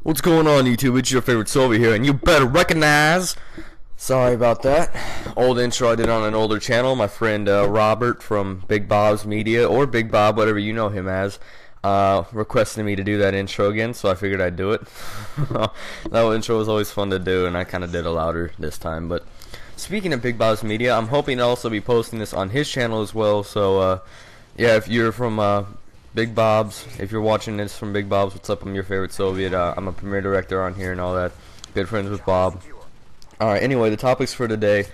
What's going on, YouTube? It's your favorite Sylvia here, and you better recognize. Sorry about that. Old intro I did on an older channel. My friend Robert from Big Bob's Media, or Big Bob, whatever you know him as, requested me to do that intro again, so I figured I'd do it. That intro was always fun to do, and I kind of did it louder this time. But speaking of Big Bob's Media, I'm hoping to also be posting this on his channel as well. So, yeah, if you're from Big Bob's, if you're watching this from Big Bob's, what's up? I'm your favorite Soviet. I'm a premiere director on here and all that. Good friends with Bob. Alright, anyway, the topic for today,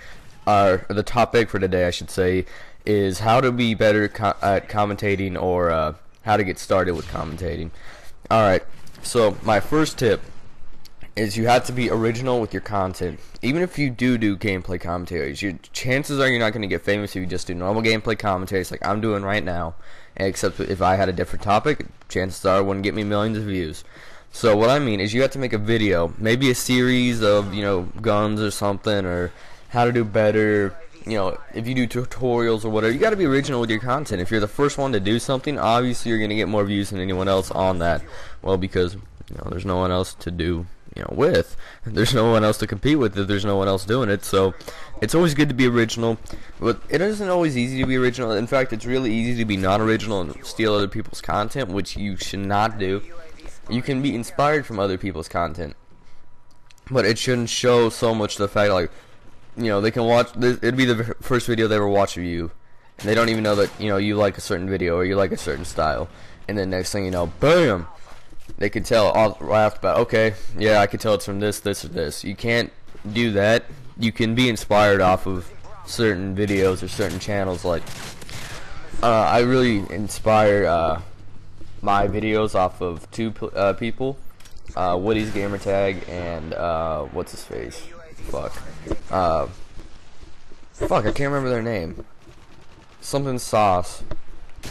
I should say, is how to be better at commentating, or how to get started with commentating. Alright, so my first tip is you have to be original with your content. Even if you do gameplay commentaries, your chances are you're not going to get famous if you just do normal gameplay commentaries like I'm doing right now. Except if I had a different topic, chances are it wouldn't get me millions of views. So what I mean is you have to make a video, maybe a series of, guns or something, or how to do better. If you do tutorials or whatever, you got to be original with your content. If you're the first one to do something, obviously you're going to get more views than anyone else on that. Well, because there's no one else to do with. There's no one else to compete with if there's no one else doing it. So it's always good to be original, but it isn't always easy to be original. In fact, it's really easy to be not original and steal other people's content, which you should not do. You can be inspired from other people's content, but it shouldn't show so much the fact, like, they can watch, it'd be the first video they ever watch of you, and they don't even know that, you like a certain video or you like a certain style, and then next thing you know, bam, they can tell right off the bat, okay, yeah, I can tell it's from this, this, or this. You can't do that. You can be inspired off of certain videos or certain channels. Like, I really inspire my videos off of two people, Woody's Gamertag and what's his face? Fuck, I can't remember their name. Something Sauce.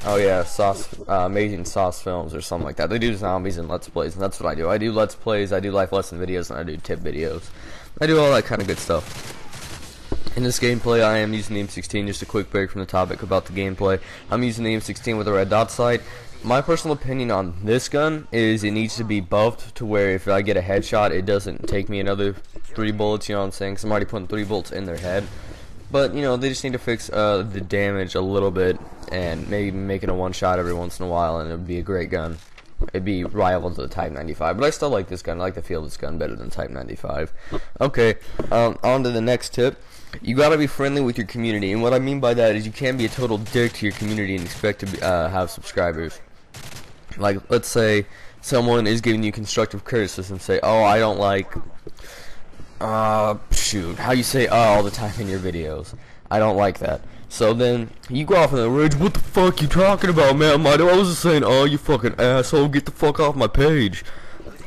Oh yeah, Sauce, Amazing Sauce Films or something like that. They do zombies and Let's Plays, and that's what I do. I do Let's Plays, I do life lesson videos, and I do tip videos. I do all that kind of good stuff. In this gameplay, I am using the M16. Just a quick break from the topic about the gameplay. I'm using the M16 with a red dot sight. My personal opinion on this gun is it needs to be buffed to where if I get a headshot, it doesn't take me another 3 bullets, you know what I'm saying? Because I'm already putting 3 bullets in their head. But, they just need to fix the damage a little bit, and maybe make it a one-shot every once in a while, and it would be a great gun. It'd be rival to the Type 95, but I still like this gun. I like the feel of this gun better than Type 95. Okay, on to the next tip. You gotta be friendly with your community, and what I mean by that is you can't be a total dick to your community and expect to have subscribers. Like, let's say someone is giving you constructive criticism, say, oh, I don't like... shoot, how you say all the time in your videos. I don't like that. So then you go off on the ridge. What the fuck you talking about, man? I was just saying, oh, you fucking asshole, get the fuck off my page.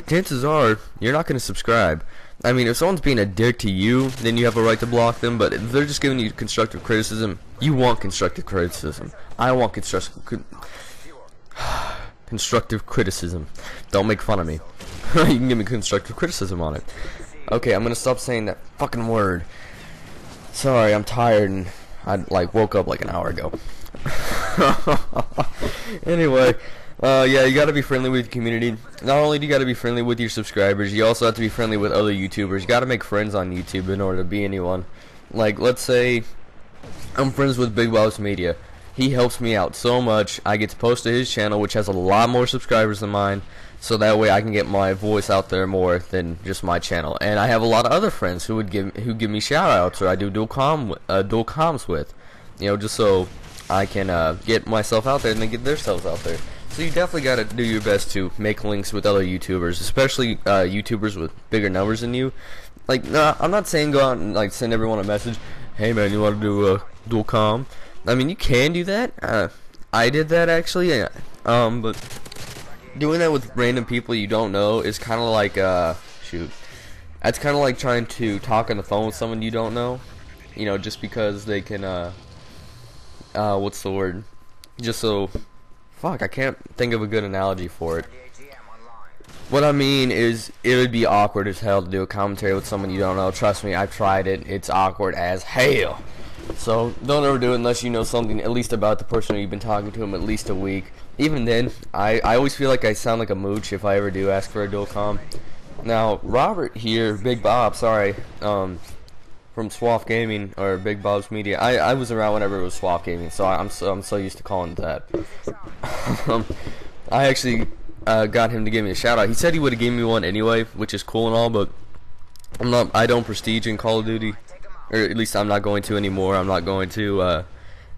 Chances are you're not gonna subscribe. I mean, if someone's being a dick to you, then you have a right to block them. But if they're just giving you constructive criticism, you want constructive criticism. I want constructive criticism. Don't make fun of me. You can give me constructive criticism on it. Okay, I'm gonna stop saying that fucking word. Sorry, I'm tired and I woke up like an hour ago. Anyway, yeah, you gotta be friendly with your community. Not only do you gotta be friendly with your subscribers, you also have to be friendly with other YouTubers. You gotta make friends on YouTube in order to be anyone. Like, let's say I'm friends with Big Bob's Media. He helps me out so much. I get to post to his channel, which has a lot more subscribers than mine. So that way I can get my voice out there more than just my channel. And I have a lot of other friends who give me shout outs, or I do dual comms with, just so I can get myself out there and then get their selves out there. So you definitely got to do your best to make links with other YouTubers, especially YouTubers with bigger numbers than you. Like, nah, I'm not saying go out and send everyone a message, hey man, you want to do a dual comm? I mean, you can do that. I did that actually, but doing that with random people you don't know is kind of like, shoot, that's kind of like trying to talk on the phone with someone you don't know, just because they can, what's the word, just so, fuck, I can't think of a good analogy for it. What I mean is, it would be awkward as hell to do a commentary with someone you don't know. Trust me, I've tried it, it's awkward as hell. So don't ever do it unless you know something at least about the person who you've been talking to him at least a week. Even then, I always feel like I sound like a mooch if I ever do ask for a dual comm. Now, Robert here, Big Bob, sorry, from Swaff Gaming, or Big Bob's Media. I was around whenever it was Swaff Gaming, so I'm so used to calling it that. I actually got him to give me a shout out. He said he would have given me one anyway, which is cool and all, but I don't prestige in Call of Duty, or at least I'm not going to anymore. I'm not going to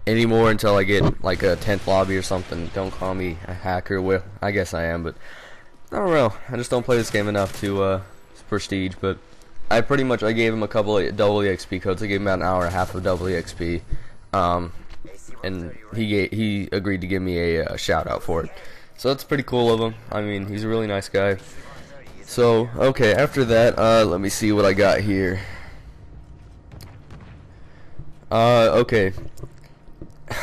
anymore until I get like a 10th lobby or something. Don't call me a hacker. Well, I guess I am, but I don't know. I just don't play this game enough to prestige. But I gave him a couple of double EXP codes. I gave him about an hour and a half of double EXP, and he agreed to give me a shout out for it. So that's pretty cool of him. I mean, he's a really nice guy. So okay, after that, let me see what I got here. Okay.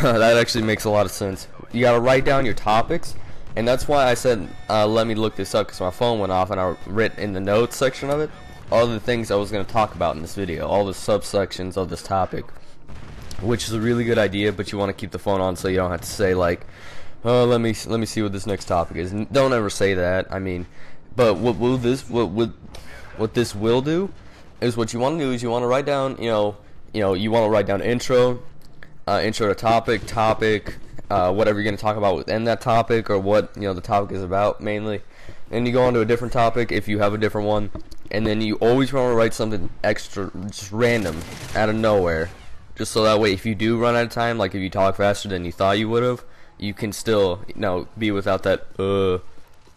That actually makes a lot of sense. You gotta write down your topics, and that's why I said let me look this up, because my phone went off and I wrote in the notes section of it all the things I was going to talk about in this video, all the subsections of this topic, which is a really good idea, but you want to keep the phone on so you don't have to say like, oh, let me see what this next topic is. Don't ever say that. I mean, but what this will do is, what you want to do is you want to write down, you want to write down intro to topic, whatever you're going to talk about within that topic, or what the topic is about mainly. And you go on to a different topic if you have a different one, and then you always want to write something extra, just random, out of nowhere, just so that way if you do run out of time, like if you talk faster than you thought you would have, you can still be without that I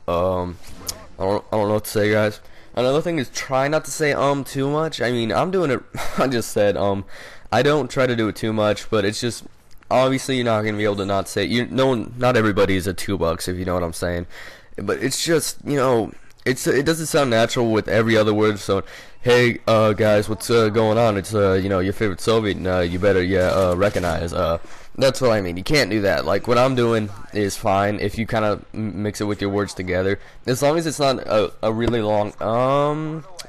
don't know what to say, guys. Another thing is, try not to say too much. I mean, I'm doing it. I just said I don't try to do it too much, but it's just, obviously you're not gonna be able to not say it. Not everybody is a $2, if you know what I'm saying. But it's just, it doesn't sound natural with every other word. So, hey, guys, what's going on? It's your favorite Soviet, and you better recognize. That's what I mean. You can't do that. Like, what I'm doing is fine if you kind of mix it with your words together, as long as it's not a really long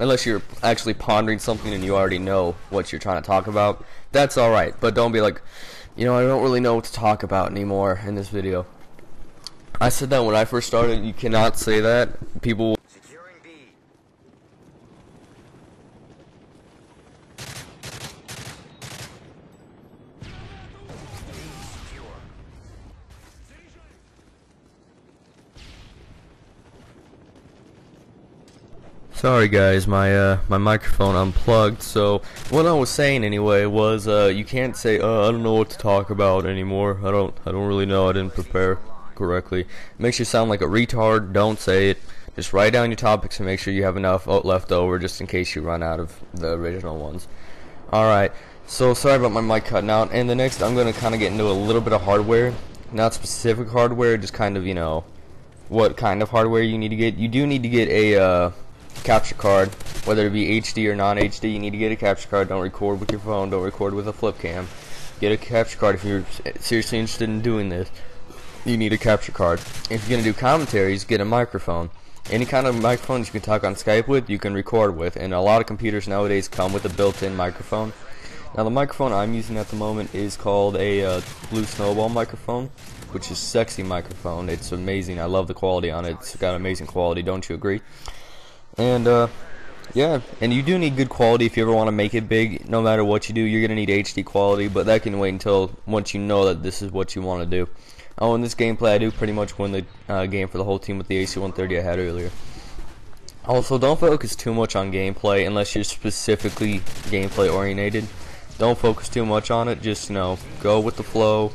unless you're actually pondering something and you already know what you're trying to talk about. That's all right. But don't be like, I don't really know what to talk about anymore in this video. I said that when I first started. You cannot say that. People. Sorry guys, my microphone unplugged. So what I was saying anyway was you can't say I don't know what to talk about anymore. I don't really know. I didn't prepare correctly. It makes you sound like a retard. Don't say it. Just write down your topics and make sure you have enough left over just in case you run out of the original ones. Alright, so sorry about my mic cutting out. And the next, I'm going to kind of get into a little bit of hardware. Not specific hardware, just kind of, what kind of hardware you need to get. You do need to get a capture card, whether it be HD or non-HD. You need to get a capture card. Don't record with your phone. Don't record with a flip cam. Get a capture card if you're seriously interested in doing this. You need a capture card. If you're going to do commentaries, get a microphone. Any kind of microphones you can talk on Skype with, you can record with. And a lot of computers nowadays come with a built-in microphone. Now the microphone I'm using at the moment is called a Blue Snowball microphone, which is sexy microphone. It's amazing. I love the quality on it. It's got amazing quality. Don't you agree? And yeah, and you do need good quality if you ever want to make it big. No matter what you do, you're gonna need HD quality, but that can wait until once you know that this is what you want to do. Oh, in this gameplay, I do pretty much win the game for the whole team with the AC-130 I had earlier. Also, don't focus too much on gameplay unless you're specifically gameplay oriented. Don't focus too much on it. Just go with the flow.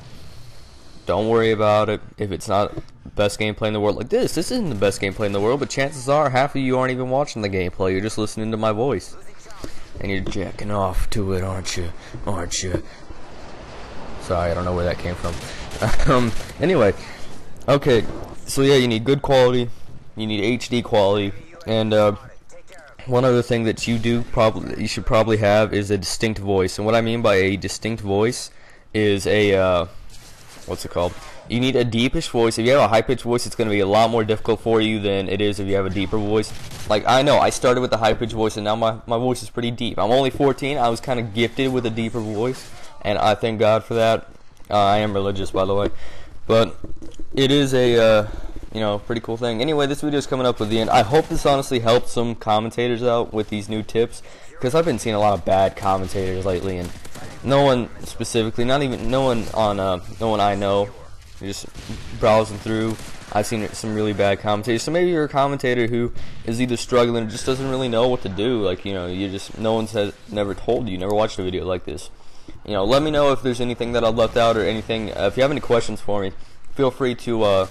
Don't worry about it. If it's not the best gameplay in the world, like this isn't the best gameplay in the world, but chances are half of you aren't even watching the gameplay. You're just listening to my voice, and you're jacking off to it, aren't you? Aren't you? Sorry, I don't know where that came from. Anyway, okay. So yeah, you need good quality. You need HD quality, and one other thing that you should probably have is a distinct voice. And what I mean by a distinct voice is a what's it called? You need a deepish voice. If you have a high-pitched voice, it's going to be a lot more difficult for you than it is if you have a deeper voice. Like, I know, I started with a high-pitched voice, and now my voice is pretty deep. I'm only 14. I was kind of gifted with a deeper voice, and I thank God for that. I am religious, by the way. But it is a, you know, pretty cool thing. Anyway, this video is coming up with the end. I hope this honestly helped some commentators out with these new tips, because I've been seeing a lot of bad commentators lately, and no one specifically, no one I know, just browsing through, I've seen some really bad commentators. So maybe you're a commentator who is either struggling or just doesn't really know what to do. Like, you know, no one's never told you, never watched a video like this. You know, let me know if there's anything that I've left out or anything. If you have any questions for me, feel free to